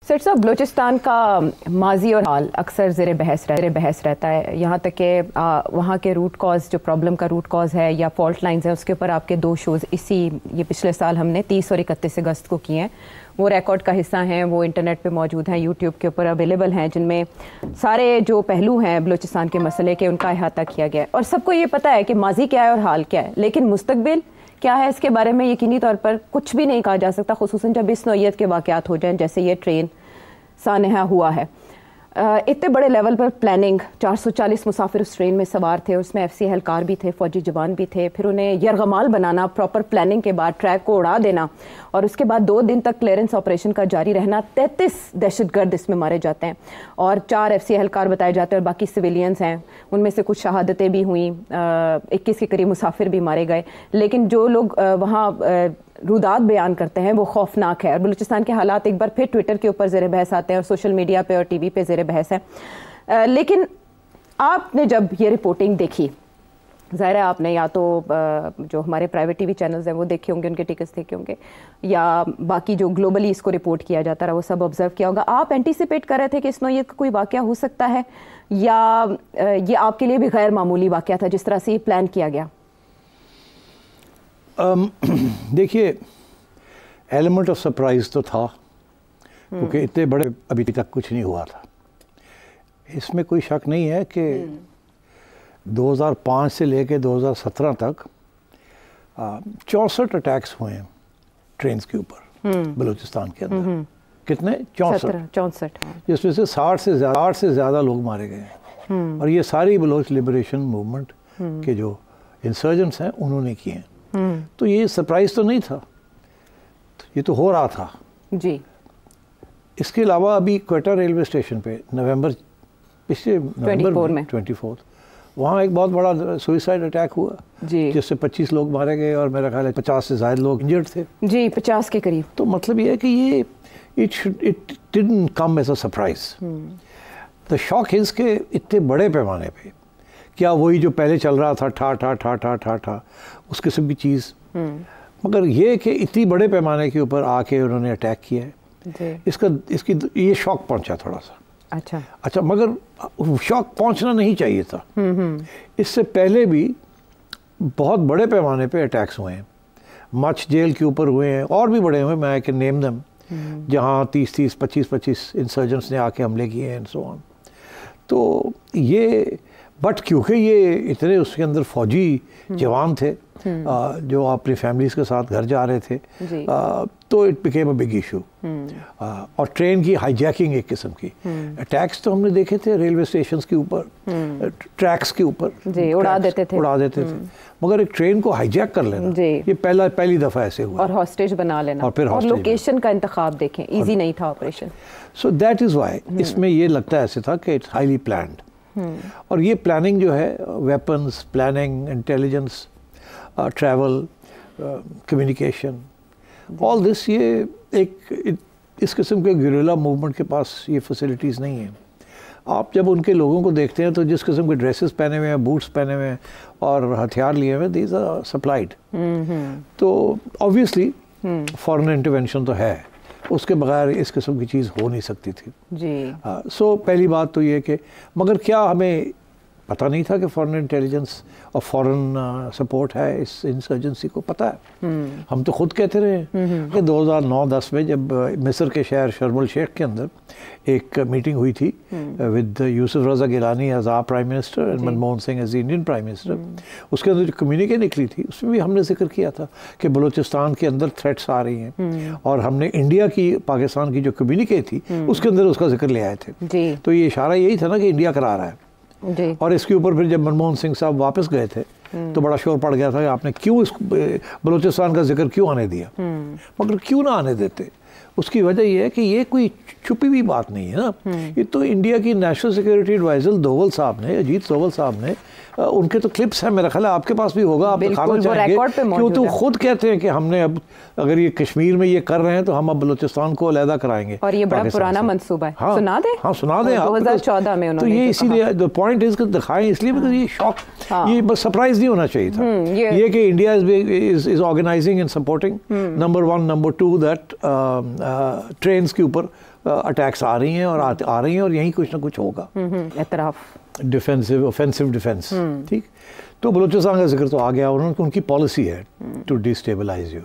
Sir साहब, बलूचिस्तान का माजी और हाल अक्सर ज़ेर बहस रहता है। यहाँ तक कि वहाँ के रूट कॉज, जो प्रॉब्लम का रूट कॉज है या फॉल्ट लाइंस है, उसके ऊपर आपके 2 शोज़ ये पिछले साल हमने 30 और 31 अगस्त को किए हैं। वो रिकॉर्ड का हिस्सा हैं, वो इंटरनेट पे मौजूद हैं, यूट्यूब के ऊपर अवेलेबल हैं, जिनमें सारे जो पहलू हैं बलूचिस्तान के मसले के, उनका अहाता किया गया है। और सबको ये पता है कि माजी क्या है और हाल क्या है, लेकिन मुस्तकबिल क्या है इसके बारे में यकीनी तौर पर कुछ भी नहीं कहा जा सकता, खुसूसन जब इस नौइयत के वाक़यात हो जाएं जैसे ये ट्रेन सानहा हुआ है। इतने बड़े लेवल पर प्लानिंग, 440 मुसाफिर उस ट्रेन में सवार थे, उसमें FC एहलकार भी थे, फ़ौजी जवान भी थे, फिर उन्हें यरगमाल बनाना, प्रॉपर प्लानिंग के बाद ट्रैक को उड़ा देना, और उसके बाद 2 दिन तक क्लियरेंस ऑपरेशन का जारी रहना। 33 दहशतगर्द इसमें मारे जाते हैं और 4 FC एहलकार बताए जाते हैं और बाकी सिविलियंस हैं, उनमें से कुछ शहादतें भी हुई, 21 के करीब मुसाफिर भी मारे गए। लेकिन जो लोग वहाँ रुदात बयान करते हैं वो खौफनाक है। और बलूचिस्तान के हालात एक बार फिर ट्विटर के ऊपर ज़ेर बहस आते हैं और सोशल मीडिया पे और TV पे ज़ेर बहस है। लेकिन आपने जब ये रिपोर्टिंग देखी, ज़ाहिर है आपने या तो जो हमारे प्राइवेट TV चैनल्स हैं वो देखे होंगे, उनके टिकट्स देखे होंगे, या बाकी जो ग्लोबली इसको रिपोर्ट किया जाता रहा वो सब ऑब्जर्व किया होगा। आप एंटीसिपेट कर रहे थे कि इस नौइयत का कोई वाक़या हो सकता है, या ये आपके लिए भी गैर मामूली वाक़या था जिस तरह से ये प्लान किया गया? देखिए, एलिमेंट ऑफ सरप्राइज तो था, क्योंकि इतने बड़े अभी तक कुछ नहीं हुआ था। इसमें कोई शक नहीं है कि 2005 से लेके 2017 तक 64 अटैक्स हुए हैं ट्रेन के ऊपर बलूचिस्तान के अंदर। कितने? 64, जिसमें से 60 से ज़्यादा लोग मारे गए हैं। और ये सारी बलोच लिबरेशन मूवमेंट के जो इंसर्जेंट्स हैं उन्होंने किए हैं। तो ये सरप्राइज तो नहीं था, ये तो हो रहा था जी। इसके अलावा अभी क्वेटा रेलवे स्टेशन पे पिछले नवंबर में 24 वहाँ एक बहुत बड़ा सुइसाइड अटैक हुआ जी, जिससे 25 लोग मारे गए और मेरा ख्याल है 50 से ज़्यादा लोग इंजर्ड थे जी, 50 के करीब। तो मतलब ये है कि ये it didn't come as a surprise. The shock is के इतने बड़े पैमाने पे क्या वही जो पहले चल रहा था ठा ठा ठा ठा ठा ठा उस किस्म की चीज़, मगर ये कि इतनी बड़े पैमाने के ऊपर आके उन्होंने अटैक किया है, इसकी ये शॉक पहुंचा थोड़ा सा। अच्छा, मगर शॉक पहुंचना नहीं चाहिए था। इससे पहले भी बहुत बड़े पैमाने पे अटैक्स हुए हैं, मच जेल के ऊपर हुए हैं, और भी बड़े हुए, मैं आई कैन नेम देम, जहाँ 30-30, 25-25 इंसर्जेंट्स ने आके हमले किए हैं एंड सो ऑन। तो ये बट क्योंकि ये इतने उसके अंदर फौजी जवान थे जो अपनी फैमिलीज के साथ घर जा रहे थे, तो it became a big issue. और ट्रेन की हाईजैकिंग एक किस्म की, अटैक्स तो हमने देखे थे रेलवे स्टेशंस के ऊपर, ट्रैक्स के ऊपर उड़ा देते थे, मगर एक ट्रेन को हाईजैक कर लेना ये पहली दफ़ा ऐसे हुआ, और हॉस्टेज बना लेना, और फिर लोकेशन का इंतखाब देखें, इजी नहीं था operation. So that is why इसमें ये लगता ऐसे था कि इट्स हाईली प्लान्ड। और ये प्लानिंग जो है, weapons planning, intelligence, travel, communication, all this, ये इस किस्म के गुरिल्ला मूवमेंट के पास ये फैसिलिटीज़ नहीं है। आप जब उनके लोगों को देखते हैं तो जिस किस्म के ड्रेसेस पहने हुए हैं, बूट्स पहने हुए हैं और हथियार लिए हुए हैं, दीज आर सप्लाइड। तो ऑब्वियसली फॉरेन इंटरवेंशन तो है, उसके बगैर इस किस्म की चीज़ हो नहीं सकती थी जी। सो पहली बात तो ये कि मगर क्या हमें पता नहीं था कि फॉरेन इंटेलिजेंस और फॉरेन सपोर्ट है इस इंसर्जेंसी को? पता है, हम तो खुद कहते रहे कि 2009-10 में जब मिस्र के शहर शर्म एल शेख के अंदर एक मीटिंग हुई थी with Yusuf Raza Gilani as our prime minister and Manmohan Singh as Indian prime minister, उसके अंदर जो कम्युनिके निकली थी उसमें भी हमने जिक्र किया था कि बलूचिस्तान के अंदर थ्रेट्स आ रही हैं, और हमने इंडिया की, पाकिस्तान की जो कम्युनिके थी उसके अंदर उसका जिक्र ले आए थे। तो ये इशारा यही था ना कि इंडिया करा रहा है। और इसके ऊपर फिर जब मनमोहन सिंह साहब वापस गए थे तो बड़ा शोर पड़ गया था कि आपने क्यों इस बलूचिस्तान का जिक्र क्यों आने दिया, मगर क्यों ना आने देते? उसकी वजह यह है कि ये कोई छुपी हुई बात नहीं है ना, ये तो इंडिया की नेशनल सिक्योरिटी एडवाइजर दोवल साहब ने, अजीत दोवल साहब ने, उनके तो क्लिप्स हैं, मेरा ख्याल है आपके पास भी होगा, आप दिखाना चाहेंगे, क्यों तो खुद कहते हैं कि हमने अब अगर ये कश्मीर में ये कर रहे हैं तो हम अब बलूचिस्तान को अलहदा कराएंगे, और ये बड़ा पुराना मंसूबा है। सुना दें? हाँ, सुना दें। 2014 में उन्होंने, तो ये इसीलिए द पॉइंट इज दिखाएं इसलिए बिकॉज़ ये शॉक, ये बस सरप्राइज नहीं होना चाहिए था ये कि India is organising and supporting, number 1, number 2 that trains के ऊपर अटैक्स आ रही हैं और आ रही हैं और यहीं कुछ ना कुछ होगा। एतराफ़, डिफेंसिव ऑफेंसिव डिफेंस, ठीक। तो बलूचिस्तान का जिक्र तो आ गया, उनकी पॉलिसी है टू डिस्टेबलाइज यू।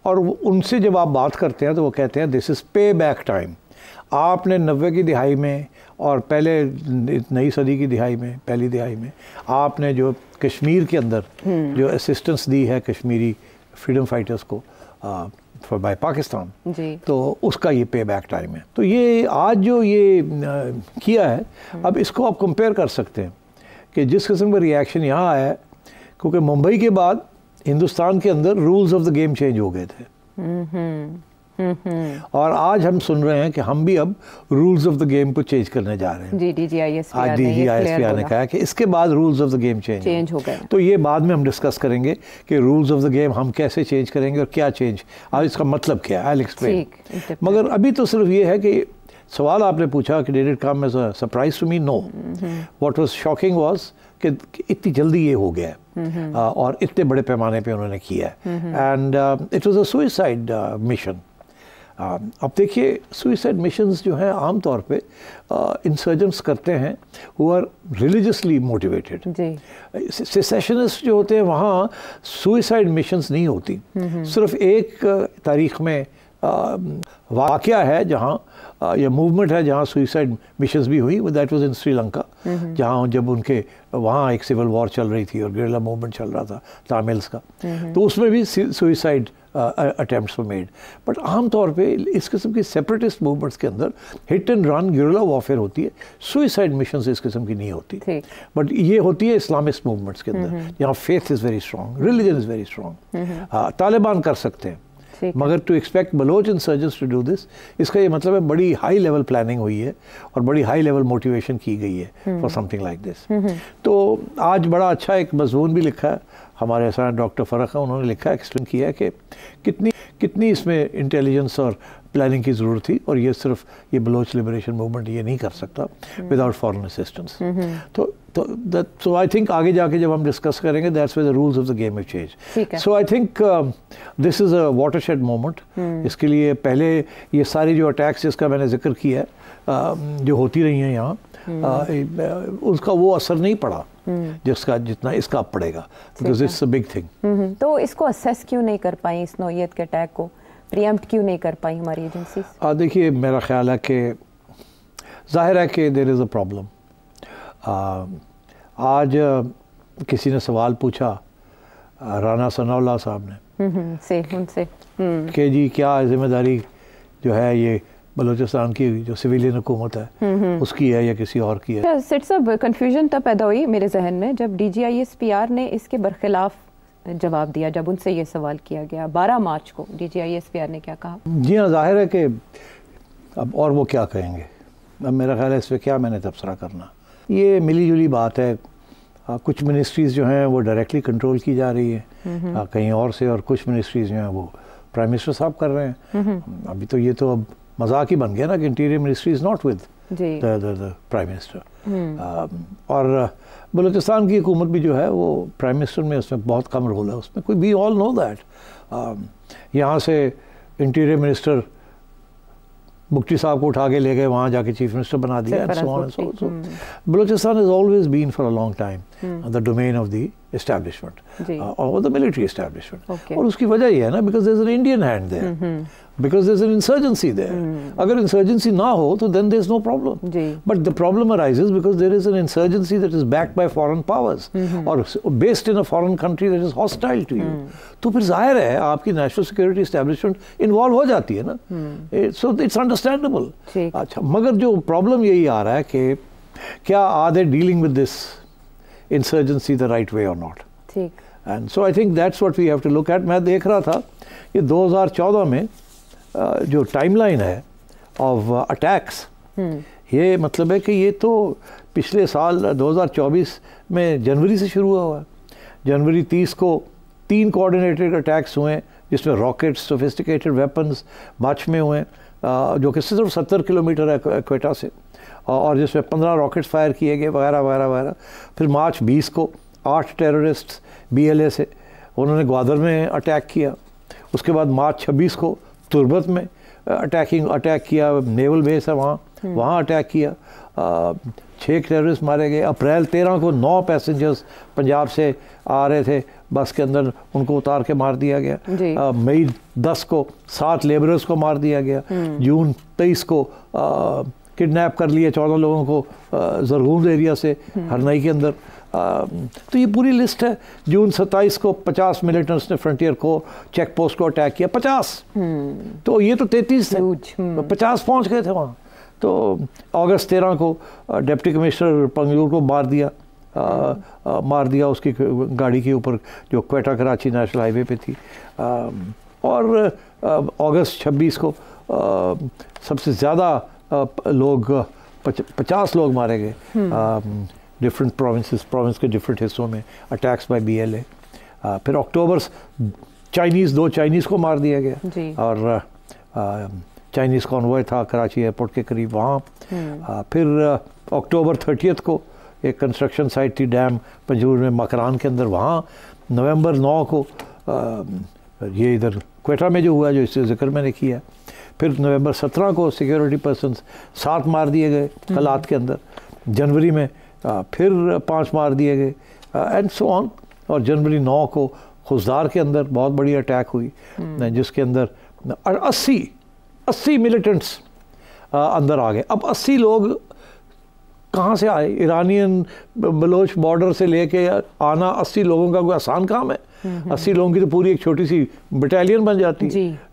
और उनसे जब आप बात करते हैं तो वो कहते हैं दिस इज़ पे बैक टाइम। आपने 90 की दिहाई में और पहले नई सदी की दिहाई में, पहली दिहाई में आपने जो कश्मीर के अंदर जो असिस्टेंस दी है कश्मीरी फ्रीडम फाइटर्स को फॉर बाय पाकिस्तान, तो उसका ये पे बैक टाइम है। तो ये आज जो ये किया है, अब इसको आप कंपेयर कर सकते हैं कि जिस किस्म का रिएक्शन यहाँ आया है, क्योंकि मुंबई के बाद हिंदुस्तान के अंदर rules of the game change हो गए थे। और आज हम सुन रहे हैं कि हम भी अब रूल्स ऑफ द गेम को चेंज करने जा रहे हैं। जी, DGISPR ने कहा कि इसके बाद rules of the game change हो गए। तो ये बाद में हम डिस्कस करेंगे कि रूल्स ऑफ द गेम हम कैसे चेंज करेंगे और क्या चेंज, आज इसका मतलब क्या है, आई विल एक्सप्लेन। मगर अभी तो सिर्फ ये है कि सवाल आपने पूछा कि did it come as a surprise to me? No. What was shocking was कि इतनी जल्दी ये हो गया है और इतने बड़े पैमाने पे उन्होंने किया है। And it was a suicide mission. अब देखिए, सुसाइड मिशंस जो हैं आम तौर पे इंसर्जेंट्स करते हैं who are religiously motivated. Secessionist जो होते हैं वहाँ सुसाइड मिशंस नहीं होती। सिर्फ एक तारीख में वाक़या है जहाँ या मूवमेंट है जहाँ सुसाइड मिशंस भी हुई, दैट वाज इन श्रीलंका, जहाँ जब उनके वहाँ एक सिविल वॉर चल रही थी और गेरिल्ला मूवमेंट चल रहा था तामिल्स का, तो उसमें भी suicide attempts were made. But आम तौर पे इस किस्म की सेपरेटिस्ट मूवमेंट्स के अंदर हिट एंड रन गेरिल्ला वॉरफेयर होती है, सुसाइड मिशंस इस किस्म की नहीं होती। बट ये होती है इस्लामिस्ट मूवमेंट्स के अंदर, यहाँ faith is very strong, religion is very strong. Taliban कर सकते हैं, मगर to expect Baloch insurgents to do this, इसका ये मतलब है बड़ी हाई लेवल प्लानिंग हुई है और बड़ी हाई लेवल मोटिवेशन की गई है फॉर समथिंग लाइक दिस। तो आज बड़ा अच्छा एक मजमून भी लिखा है हमारे साथ डॉक्टर फ़रख है, उन्होंने लिखा है, एक्सप्लेन किया है कि कितनी इसमें इंटेलिजेंस और प्लानिंग की ज़रूरत थी, और ये सिर्फ ये बलोच लिबरेशन मूवमेंट ये नहीं कर सकता विदाउट फॉरेन असिस्टेंस। तो आई थिंक आगे जाके जब हम डिस्कस करेंगे, that's where the rules of the game have change. So I think this is a watershed moment. इसके लिए पहले ये सारी जो अटैक्स जिसका मैंने जिक्र किया है जो होती रही हैं यहाँ, उसका वो असर नहीं पड़ा जिसका जितना इसका पड़ेगा, because it's a big thing. तो इसको असेस क्यों नहीं कर पाई, इस नौइयत के अटैक को प्रीएम्प्ट क्यों नहीं कर पाई हमारी एजेंसी? देखिए, मेरा ख्याल है कि जाहिर है कि देयर इज़ अ प्रॉब्लम। आज किसी ने सवाल पूछा राना सनाउल्लाह साहब ने उनसे कि जी क्या जिम्मेदारी जो है ये बलूचिस्तान की जो सिविलियन हुकूमत है उसकी है या किसी और की है? सिट्स अब कन्फ्यूजन तब पैदा हुई मेरे जहन में जब DGISPR ने इसके बरखिलाफ जवाब दिया, जब उनसे ये सवाल किया गया 12 मार्च को। DGISPR ने क्या कहा? जी हाँ, जाहिर है कि अब और वो क्या कहेंगे, अब मेरा ख्याल है इस पर क्या मैंने तबसरा करना। ये मिली जुली बात है। कुछ मिनिस्ट्रीज़ जो हैं वो डायरेक्टली कंट्रोल की जा रही है कहीं और से, और कुछ मिनिस्ट्रीज़ जो हैं वो प्राइम मिनिस्टर साहब कर रहे हैं। अभी तो ये तो अब मजाक ही बन गया ना कि interior ministry is not with the prime minister. और बलूचिस्तान की हुकूमत भी जो है वो प्राइम मिनिस्टर में उसमें बहुत कम रोल है उसमें। कोई वी ऑल नो दैट। यहाँ से इंटीरियर मिनिस्टर मुफ्ती साहब को उठा के ले गए, वहाँ जाके चीफ मिनिस्टर बना दिया। Balochistan has always been for a long time the domain of the establishment और द मिलिट्री एस्टैब्लिशमेंट। और उसकी वजह यह है ना, because there is an Indian hand there, because there's an insurgency there. अगर insurgency ना हो तो then there's no problem. But the problem arises because there is an insurgency that is backed by foreign powers or based in a foreign country that is hostile to you. तो फिर जाहिर है आपकी national security establishment involve हो जाती है ना. So it's understandable. अच्छा, मगर जो problem यही आ रहा है कि क्या are they dealing with this insurgency the right way or not? And so I think that's what we have to look at. मैं देख रहा था कि 2014 में जो टाइमलाइन है ऑफ अटैक्स, ये मतलब है कि ये तो पिछले साल 2024 में जनवरी से शुरू हुआ है। जनवरी 30 को 3 कोऑर्डिनेटेड अटैक्स हुए जिसमें रॉकेट्स, सोफिस्टिकेटेड वेपन्स मार्च में हुए जो कि सिर्फ 70 किलोमीटर है क्वेटा से, और जिसमें 15 रॉकेट्स फायर किए गए वगैरह वगैरह वगैरह। फिर मार्च 20 को 8 टेररिस्ट BLA से उन्होंने ग्वादर में अटैक किया। उसके बाद मार्च 26 को तुर्बत में अटैक किया, नेवल बेस है वहाँ अटैक किया, 6 टेररिस्ट मारे गए। अप्रैल 13 को 9 पैसेंजर्स पंजाब से आ रहे थे बस के अंदर, उनको उतार के मार दिया गया। मई 10 को 7 लेबरर्स को मार दिया गया। जून 23 को किडनैप कर लिए 14 लोगों को जरगून एरिया से हरनई के अंदर। तो ये पूरी लिस्ट है। जून 27 को 50 मिलिटेंट्स ने फ्रंटियर को चेक पोस्ट को अटैक किया, 50। तो ये तो 33 थे, 50 पहुंच गए थे वहाँ। तो अगस्त 13 को डिप्टी कमिश्नर पंगलूर को मार दिया उसकी गाड़ी के ऊपर जो क्वेटा कराची नेशनल हाईवे पे थी। और अगस्त 26 को सबसे ज़्यादा लोग 50 लोग मारे गए डिफरेंट प्रोविंस के डिफरेंट हिस्सों में, अटैक्स बाय BLA। फिर अक्टूबर 2 चाइनीज़ को मार दिया गया और चाइनीज़ कॉन्वॉय था कराची एयरपोर्ट के करीब वहाँ। फिर अक्टूबर 30 को एक कंस्ट्रक्शन साइट थी डैम पंजूर में मकरान के अंदर, वहाँ। नवंबर 9 को ये इधर क्वेटा में जो हुआ, जो इससे जिक्र मैंने किया। फिर नवंबर 17 को सिक्योरिटी पर्सन्स 7 मार दिए गए कलात के अंदर। जनवरी में फिर 5 मार दिए गए एंड सो ऑन। और जनवरी 9 को खुजदार के अंदर बहुत बड़ी अटैक हुई जिसके अंदर 80 मिलिटेंट्स अंदर आ गए। अब 80 लोग कहाँ से आए? ईरानियन बलोच बॉर्डर से लेके आना 80 लोगों का कोई आसान काम है? 80 लोगों की तो पूरी एक छोटी सी बटालियन बन जाती है।